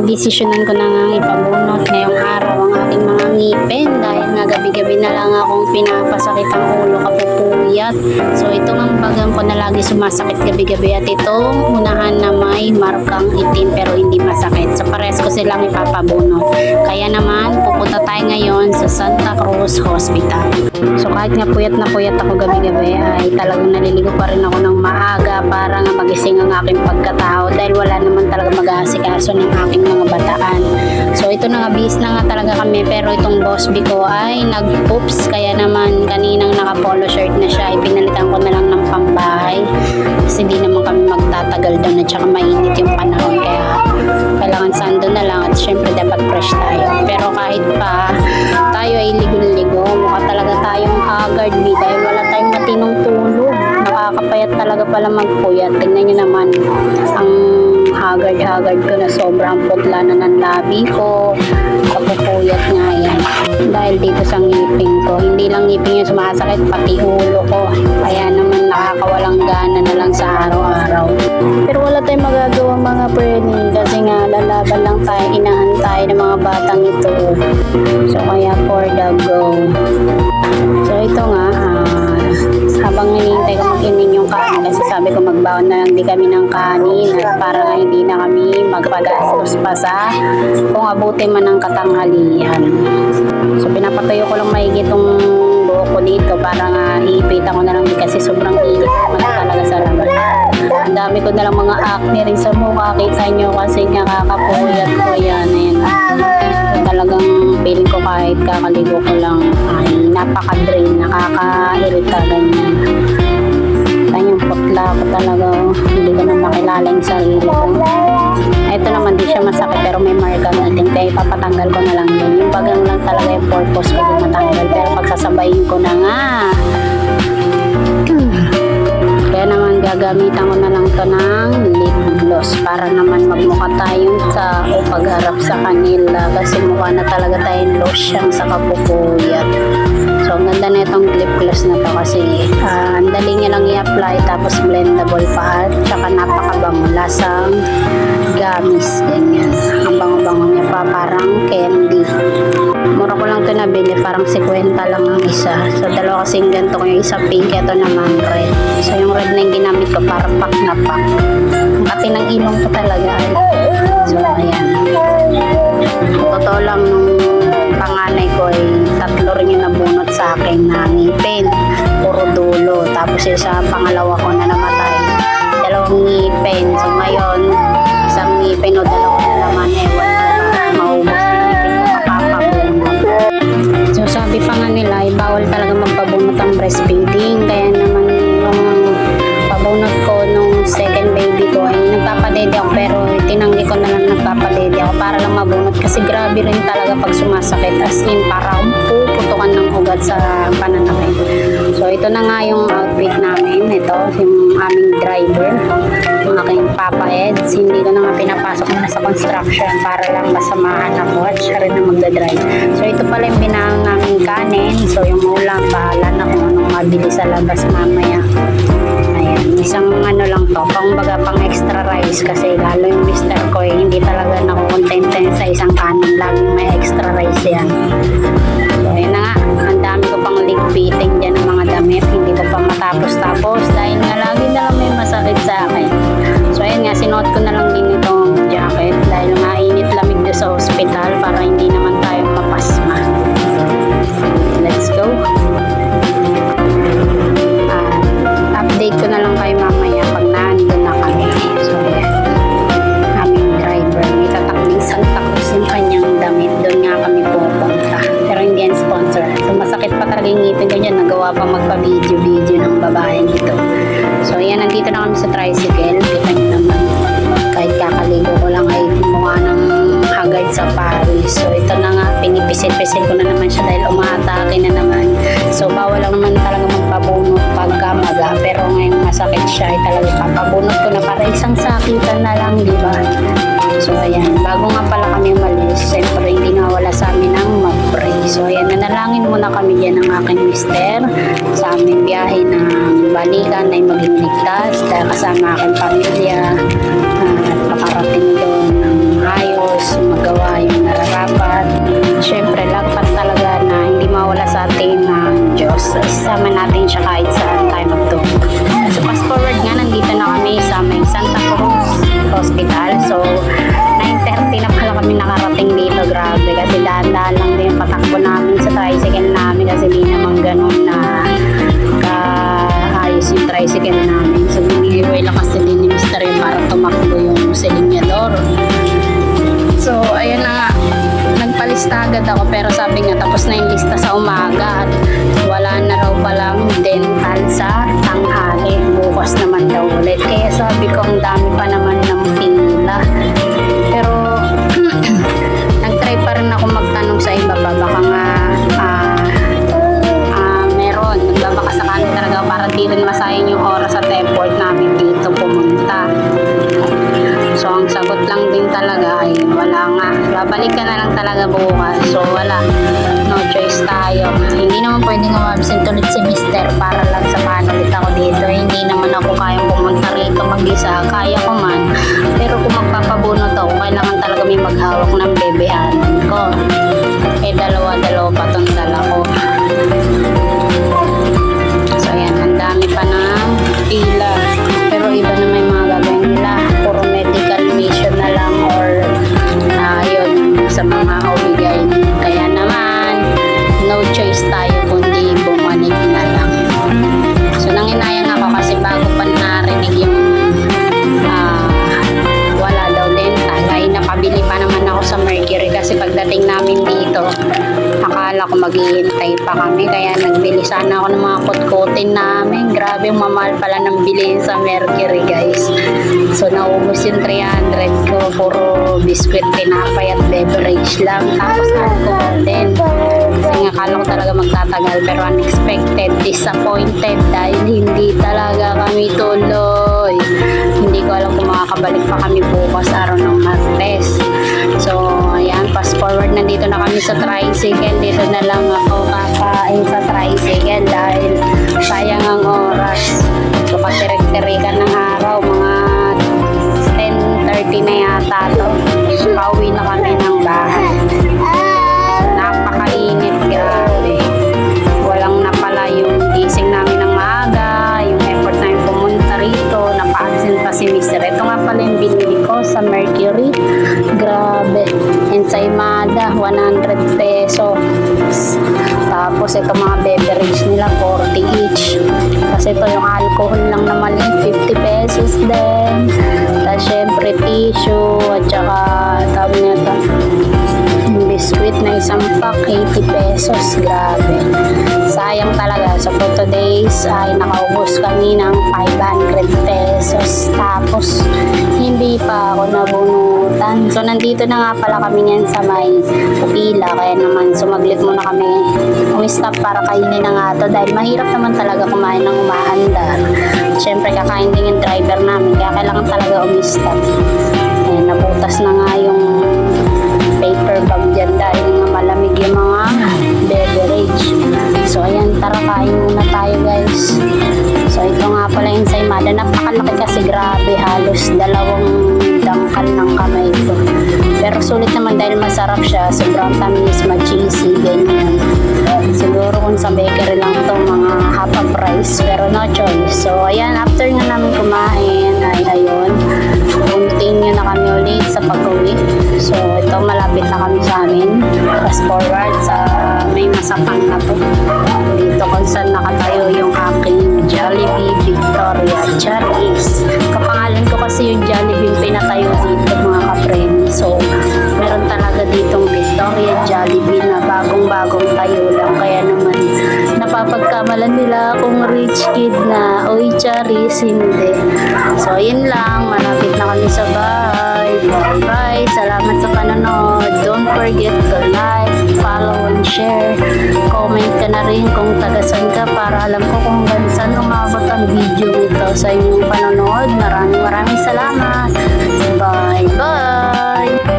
napagdesisyonan ko na nga ipabunot ngayong araw ang aking mga ngipin dahil nga gabi-gabi na lang akong pinapasakit ang ulo kapupuyat. So ito nga bagang ko na lagi sumasakit gabi-gabi at itong unahan na may markang itim pero hindi masakit. So pares ko silang ipapabunot. Kaya naman pupunta tayo ngayon sa Santa Cruz Hospital. So kahit nga puyat na puyat ako gabi-gabi ay talagang naliligo pa rin ako ng maaga para nga magising ang aking pagkatao dahil wala naman talaga mag-aasikaso ng aking mga bataan. So ito na nga, bis na nga talaga kami pero itong boss B ko ay nag-oops kaya naman kaninang naka-polo shirt na siya ipinalitan ko na lang ng pambahay kasi di naman kami magtatagal doon at saka mainit yung panahon kaya kailangan sando na lang at syempre dapat fresh tayo. Pero kahit pa tayo ay ligo-ligo, mukha talaga tayong haggard B dahil wala tayong matinong tulog. Nakakapayat talaga pala magpuyat. Tingnan nyo naman ang haggard ko na sobrang putla na ng labi ko. Kapupuyat nga yan. Dahil dito sa ngipin ko. Hindi lang ngipin yung sumasakit, pati ulo ko. Kaya naman nakakawalang gana na lang sa araw-araw. Pero wala tayong magagawa mga preni. Kasi nga lalaban lang tayo, inahantay ng mga batang ito. So kaya for the go. So ito nga, habang hinihintay ko mag-inin yung kanin kasi sabi ko magbaon na lang di kami ng kanin at para nga hindi na kami magpagastos pa sa kung abutin man ng katanghalian. So pinapatayo ko lang maigi itong buhok ko dito para nga iipita ko na lang kasi sobrang init naman talaga sa labas. Ang dami ko na lang mga acne rin sa mukha, kita nyo kasi nakakapuyat ko yan. Ayan. So, talagang feeling ko kahit kakaligo ko lang ay napaka-drain, nakaka-irita ganyan. Yung putla ko talaga, hindi ko na makilala yung sarili ko. Ito naman di siya masakit pero may marka natin kaya ipapatanggal ko na lang yun. Yung bagang lang talaga yung purpose ko yung matanggal pero pagsasabayin ko na nga. Kaya naman gagamitan ko na lang to ng lip gloss para naman magmukha tayong sa o pagharap sa kanila kasi mukha na talaga tayong losyang sa kapupuyat. So, ang ganda na itong lip gloss na to kasi ang dali niya lang i-apply tapos blendable pa at saka napakabango, lasang gamis, ganyan. Ang bango-bango niya pa, parang candy. Mura ko lang ito nabili, parang 50 lang ang isa. So, dalawa kasing ganito ko yung isa pink, ito naman red. So, yung red na yung ginamit ko, parang pack na pack. Ang kati ng ilong ko talaga. So, ayan. Totoo lang nung panganay ko ay tatlo rin yung nabunot sa akin na ngipin, puro dulo, tapos yung sa pangalawa ko na namatay, dalawang ngipin. So ngayon isang ngipin o dalawa na naman, ewan ko na maubos na ngipin ko mapapabunot. So sabi pa nga nila ay bawal talaga magpabunot ang breastfeeding, kaya naman yung pabunot ko nung second baby ko ay nagpapadede ako pero tinanggi ko na lang nagpapadede ako para lang mabunot kasi grabe rin talaga pag sumasakit, as in parang puputukan ng ugat sa pananakit. So ito na nga yung outfit namin, ito yung aming driver, yung aking Papa Eds. Hindi ko na nga pinapasok na sa construction para lang masamahan ako at siya rin na magdadrive. So ito pala yung binahang naming kanin. So yung ulam, bahala na kung anong mabili sa labas mamaya. Ayan, isang ano lang to, pang extra rice kasi lalo yung mister ko hindi talaga nakukontenten sa isang kanin, laging may extra rice yan. So yun na nga, ang dami ko pang ligpiting dyan ng mga damit, hindi ko pa matapos-tapos dahil nga lagi na lang may masakit sa akin. So ayun nga, sinuot ko na lang din itong jacket dahil nga init lamig doon sa hospital para hindi naman tayo mapasma. Let's go. Update ko na lang kayo mamaya pag naandun na kami. So yan, aming driver may tatakbing Santa Cruz yung kanyang damit, doon nga kami pupunta pero hindi yan sponsor. So masakit pa talaga yung ngipin ko dyan, nagawa pa magpa-video ng babae dito. So yan, nandito na kami sa tricycle, kita nyo naman kahit kakaligo ko lang ay mukha ng haggard sa Paris. So ito na nga, pinipisil-pisil ko na naman siya dahil umaatake na naman. So bawal lang naman talaga magpabunot pagka maga, pero ngayon masakit siya ay talaga papabunot ko na para isang sakitan na lang, di ba? So ayan, bago nga pala kami umalis, siyempre hindi nawala sa amin ang mag-pray. So ayan, nanalangin muna kami dyan ng aking mister sa aming biyahe ng balikan ay maging ligtas dahil kasama aking pamilya at makarating doon ng ayos, So, 9:30 na pala kami nakarating dito. Grabe, kasi dahan-dahan lang din yung patakbo namin sa tricycle namin kasi di naman ganun na kaayos yung tricycle namin. So, binihiway lang kasi din ni Mr. yung para tumakbo yung silinyador. So, ayun na nga. Nagpalista agad ako pero sabi nga tapos na yung lista sa umaga at wala na raw palang dental sa tanghali. Bukas naman daw ulit. Kaya sabi ko ang dami pa naman ng pila. Pero nagtry pa rin ako magtanong sa iba pa. Baka nga meron. Nagbabaka sakaling talaga para di rin masayang yung oras at effort namin dito pumunta. So, ang sagot lang din talaga ay wala nga. Babalik ka na lang talaga bukas. So, wala. No choice tayo. Hindi naman pwedeng umabsent ulit si Mister para lang samahan ulit ako dito. Hindi naman ako kayang pumunta rito mag-isa. Kaya ko man. Pero kung magpapabunot ako, kailangan talaga may maghawak ng bebehanan ko. Eh, dalawa-dalawa pa itong dala ko. So, ayan. Ang dami pa ng pila. Pero iba na may mga gagawin nila. Puro medical mission na lang or yun sa mga OB-GYN. Kaya naman, no choice tayo kundi bumalik na lang. So, nanginayang ako kasi bago pa narinig yung wala daw dental ay napabili pa naman ako sa Mercury kasi pagdating namin dito akala ko maghihintay pa kami kaya nagbili sana ako ng mga kutkutin namin. Grabe, mamahal pala ng bilhin sa Mercury, guys. So, naubos yung 300 ko. Puro biskwit, tinapay at beverage lang. Tapos alcohol din. Kasi nga akala ko talaga magtatagal pero unexpected, disappointed dahil hindi talaga kami tuloy. Hindi ko alam kung makakabalik pa kami bukas araw ng Martes. So, ayan, fast forward na dito na kami sa tricycle. Dito na lang ako kakain sa tricycle dahil sayang ang oras. So, katirik-tirikan ng araw, mga 10:30 na yata to. Pauwi na kami ng bahay. Napakainit, grabe. Walang napala yung gising namin ng maaga, yung effort namin pumunta rito, napa-absent pa si Mr. Ito nga pala yung binili ko sa Mercury. Grabe. Ensaymada, 100 pesos. Tapos ito mga beverage nila, 40 each. Kasi ito yung alcohol lang naman, 50 pesos din. Tapos syempre tissue, at saka tawag nito, biscuit na isang pack, 80 pesos. Grabe. Sayang talaga. So, for today's ay nakaubos kami ng 500 pesos. Tapos, hindi pa ako nabunutan. So, nandito na nga pala kami niyan sa may pila. Kaya naman, sumaglit muna kami. Umistop para kainin na nga to. Dahil mahirap naman talaga kumain ng umaandar. Siyempre, kakain din yung driver namin. Kaya kailangan talaga umistop. Ayan, nabutas na nga yung paper bag dyan dahil nga malamig yung mga beverage. So, ayan, tara kain muna tayo, guys. So, ito nga pala yung ensaymada. Napakalaki kasi, grabe, halos 2 dangkal ng kamay ko. Pero sulit naman dahil masarap siya. Sobrang tamis, ma-cheesy, ganyan. Siguro kung sa bakery lang to mga half a price, pero no choice. So, ayan, after nga namin kumain, ay ayun, continue na kami ulit sa pag-uwi. So, ito, malapit na kami sa amin. Fast forward sa may masapang na to. Dito kung saan nakatayo yung aking Jollibee Victoria Cherries. Kapangalan ko kasi yung Jollibee pinatayo dito, mga ka-friend. So, meron talaga ditong Victoria Jollibee na bagong-bagong tayo lang. Kaya naman, napapagkamalan nila akong rich kid na, oy, Cherries, hindi. So, yun lang. Malapit na kami sa bahay. Bye-bye. Salamat sa panonood. Don't forget to like, follow, and share. Comment ka na rin kung taga-san ka para alam ko kung hanggang saan umabot ang video ito sa inyong panonood. Maraming salamat. Bye-bye.